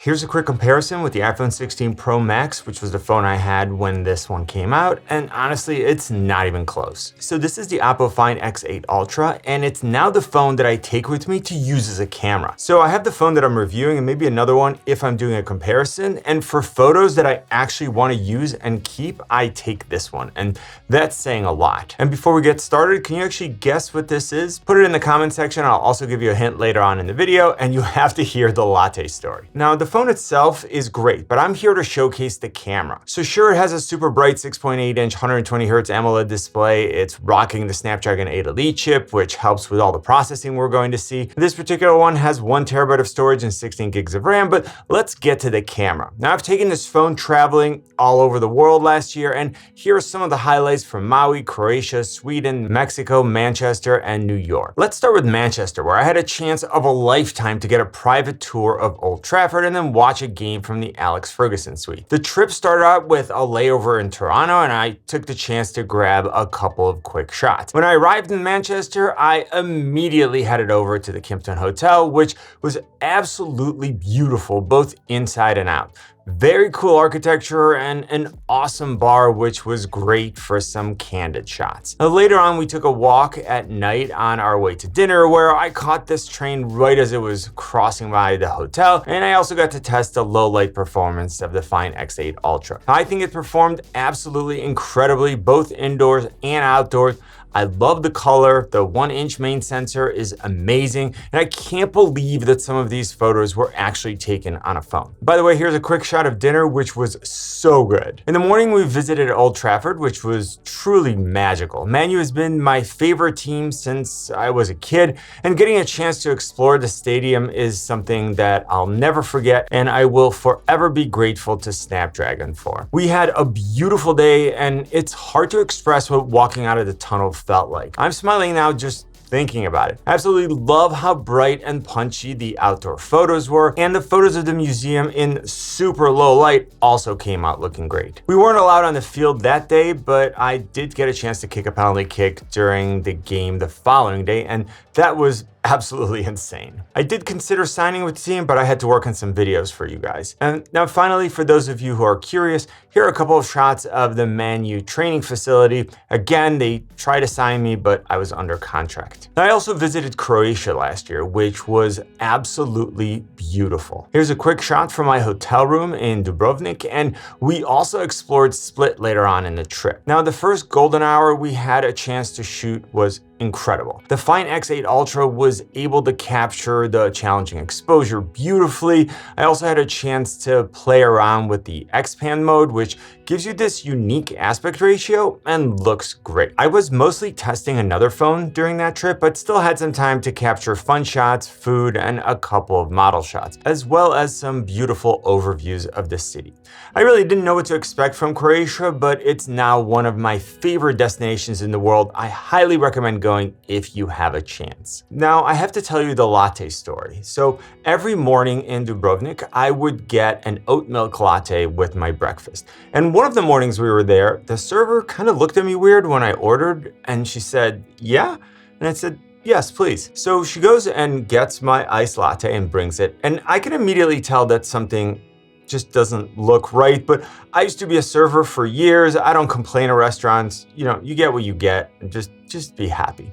Here's a quick comparison with the iPhone 16 Pro Max, which was the phone I had when this one came out, and honestly, it's not even close. So this is the OPPO Find X8 Ultra, and it's now the phone that I take with me to use as a camera. So I have the phone that I'm reviewing and maybe another one if I'm doing a comparison, and for photos that I actually want to use and keep, I take this one, and that's saying a lot. And before we get started, can you actually guess what this is? Put it in the comment section. I'll also give you a hint later on in the video, and you have to hear the latte story. Now, the phone itself is great, but I'm here to showcase the camera. So sure, it has a super bright 6.8-inch 120Hz AMOLED display. It's rocking the Snapdragon 8 Elite chip, which helps with all the processing we're going to see. This particular one has 1 TB of storage and 16 gigs of RAM, but let's get to the camera. Now, I've taken this phone traveling all over the world last year, and here are some of the highlights from Maui, Croatia, Sweden, Mexico, Manchester, and New York. Let's start with Manchester, where I had a chance of a lifetime to get a private tour of Old Trafford and then watch a game from the Alex Ferguson suite. The trip started out with a layover in Toronto, and I took the chance to grab a couple of quick shots. When I arrived in Manchester, I immediately headed over to the Kimpton Hotel, which was absolutely beautiful, both inside and out. Very cool architecture and an awesome bar, which was great for some candid shots. Now, later on, we took a walk at night on our way to dinner, where I caught this train right as it was crossing by the hotel, and I also got to test the low light performance of the Find X8 Ultra. I think it performed absolutely incredibly, both indoors and outdoors. I love the color, the 1-inch main sensor is amazing, and I can't believe that some of these photos were actually taken on a phone. By the way, here's a quick shot of dinner, which was so good. In the morning, we visited Old Trafford, which was truly magical. Man U has been my favorite team since I was a kid, and getting a chance to explore the stadium is something that I'll never forget, and I will forever be grateful to Snapdragon for. We had a beautiful day, and it's hard to express what walking out of the tunnel felt like. I'm smiling now just thinking about it. I absolutely love how bright and punchy the outdoor photos were, and the photos of the museum in super low light also came out looking great. We weren't allowed on the field that day, but I did get a chance to kick a penalty kick during the game the following day, and that was absolutely insane. I did consider signing with the team, but I had to work on some videos for you guys. And now finally, for those of you who are curious, here are a couple of shots of the Man U training facility. Again, they tried to sign me, but I was under contract. I also visited Croatia last year, which was absolutely beautiful. Here's a quick shot from my hotel room in Dubrovnik, and we also explored Split later on in the trip. Now, the first golden hour we had a chance to shoot was incredible. The Find X8 Ultra was able to capture the challenging exposure beautifully. I also had a chance to play around with the X-Pan mode, which gives you this unique aspect ratio and looks great. I was mostly testing another phone during that trip, but still had some time to capture fun shots, food, and a couple of model shots, as well as some beautiful overviews of the city. I really didn't know what to expect from Croatia, but it's now one of my favorite destinations in the world. I highly recommend going if you have a chance. Now, I have to tell you the latte story. So every morning in Dubrovnik, I would get an oat milk latte with my breakfast. And one of the mornings we were there, the server kind of looked at me weird when I ordered, and she said, "Yeah?" And I said, "Yes, please." So she goes and gets my iced latte and brings it, and I can immediately tell that something just doesn't look right, but I used to be a server for years. I don't complain at restaurants. You know, you get what you get, and just be happy.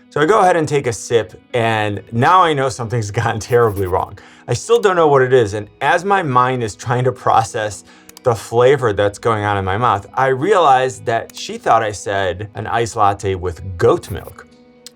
So I go ahead and take a sip, and now I know something's gone terribly wrong. I still don't know what it is, and as my mind is trying to process the flavor that's going on in my mouth, I realized that she thought I said an iced latte with goat milk,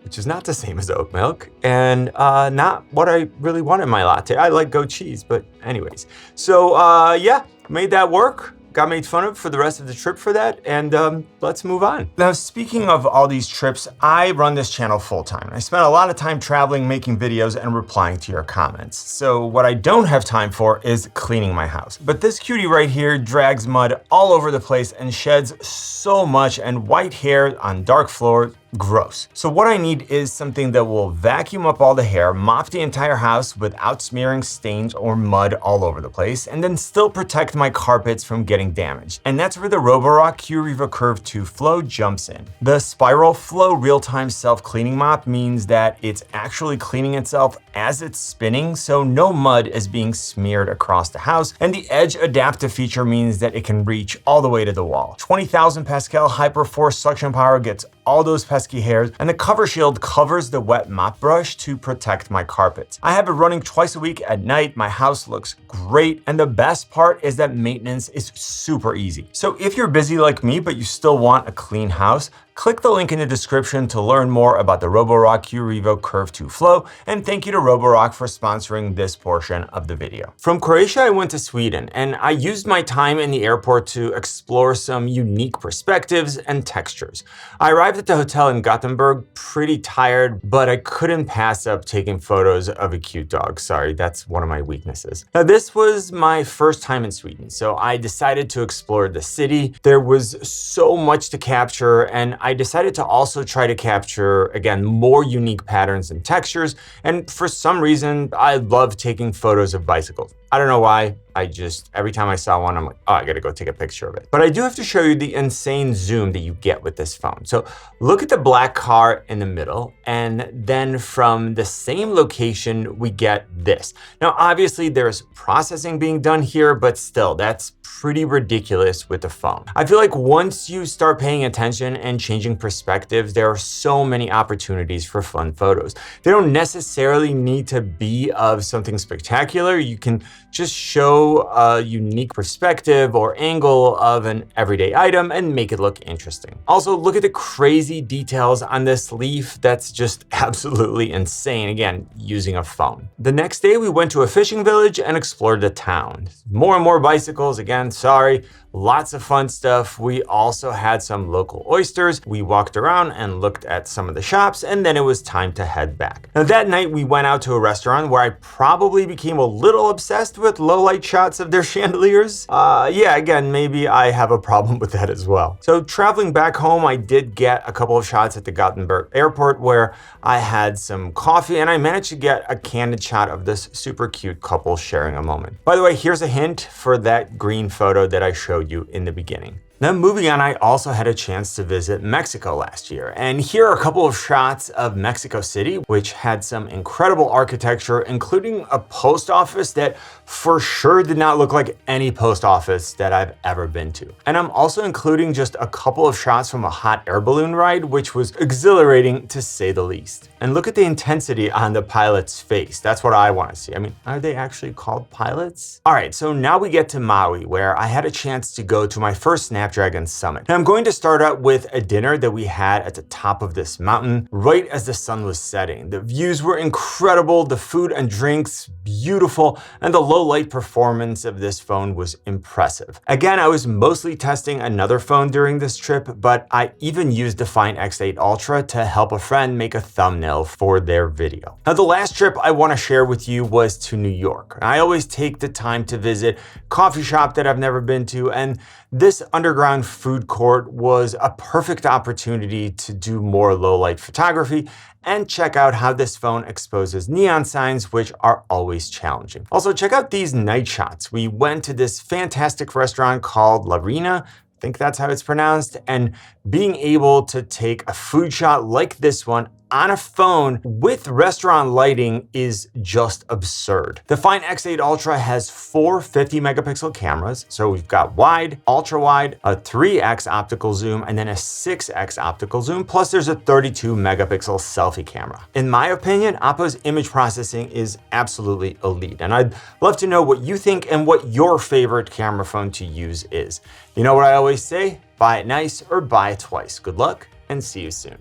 which is not the same as oat milk, and not what I really want in my latte. I like goat cheese, but anyways. So yeah, made that work. Got made fun of for the rest of the trip for that, and let's move on. Now, speaking of all these trips, I run this channel full-time. I spend a lot of time traveling, making videos, and replying to your comments. So what I don't have time for is cleaning my house. But this cutie right here drags mud all over the place and sheds so much, and white hair on dark floor Gross. So what I need is something that will vacuum up all the hair, mop the entire house without smearing stains or mud all over the place, and then still protect my carpets from getting damaged. And that's where the Roborock Q-Revo Curve 2 Flow jumps in. The Spiral Flow real-time self-cleaning mop means that it's actually cleaning itself as it's spinning, so no mud is being smeared across the house, and the Edge adaptive feature means that it can reach all the way to the wall. 20,000 Pascal hyperforce suction power gets all those pesky hairs, and the cover shield covers the wet mop brush to protect my carpets. I have it running twice a week at night. My house looks great, and the best part is that maintenance is super easy. So if you're busy like me, but you still want a clean house, click the link in the description to learn more about the Roborock Q-Revo Curve 2 Flow, and thank you to Roborock for sponsoring this portion of the video. From Croatia, I went to Sweden, and I used my time in the airport to explore some unique perspectives and textures. I arrived at the hotel in Gothenburg pretty tired, but I couldn't pass up taking photos of a cute dog. Sorry, that's one of my weaknesses. Now, this was my first time in Sweden, so I decided to explore the city. There was so much to capture, and I decided to also try to capture, again, more unique patterns and textures. And for some reason, I love taking photos of bicycles. I don't know why. Every time I saw one, I'm like, oh, I gotta go take a picture of it. But I do have to show you the insane zoom that you get with this phone. So look at the black car in the middle, and then from the same location, we get this. Now, obviously there's processing being done here, but still, that's pretty ridiculous with the phone. I feel like once you start paying attention and changing perspectives, there are so many opportunities for fun photos. They don't necessarily need to be of something spectacular. You can just show a unique perspective or angle of an everyday item and make it look interesting. Also, look at the crazy details on this leaf. That's just absolutely insane, again, using a phone. The next day, we went to a fishing village and explored the town. More and more bicycles, again, sorry. Lots of fun stuff. We also had some local oysters. We walked around and looked at some of the shops, and then it was time to head back. Now that night we went out to a restaurant where I probably became a little obsessed with low light shots of their chandeliers. Yeah, again, maybe I have a problem with that as well. So traveling back home, I did get a couple of shots at the Gothenburg airport where I had some coffee, and I managed to get a candid shot of this super cute couple sharing a moment. By the way, here's a hint for that green photo that I showed you in the beginning. Now moving on, I also had a chance to visit Mexico last year, and here are a couple of shots of Mexico City, which had some incredible architecture, including a post office that for sure did not look like any post office that I've ever been to. And I'm also including just a couple of shots from a hot air balloon ride, which was exhilarating to say the least. And look at the intensity on the pilot's face. That's what I want to see. I mean, are they actually called pilots? All right, so now we get to Maui, where I had a chance to go to my first Snapdragon summit. Now I'm going to start out with a dinner that we had at the top of this mountain right as the sun was setting. The views were incredible, the food and drinks beautiful, and the low light performance of this phone was impressive. Again, I was mostly testing another phone during this trip, but I even used the Find X8 Ultra to help a friend make a thumbnail for their video. Now the last trip I want to share with you was to New York. I always take the time to visit a coffee shop that I've never been to, and this underground food court was a perfect opportunity to do more low light photography and check out how this phone exposes neon signs, which are always challenging. Also, check out these night shots. We went to this fantastic restaurant called La Rena, I think that's how it's pronounced, and being able to take a food shot like this one on a phone with restaurant lighting is just absurd. The Find X8 Ultra has four 50 megapixel cameras. So we've got wide, ultra wide, a 3x optical zoom, and then a 6x optical zoom. Plus there's a 32 megapixel selfie camera. In my opinion, OPPO's image processing is absolutely elite. And I'd love to know what you think and what your favorite camera phone to use is. You know what I always say? Buy it nice or buy it twice. Good luck and see you soon.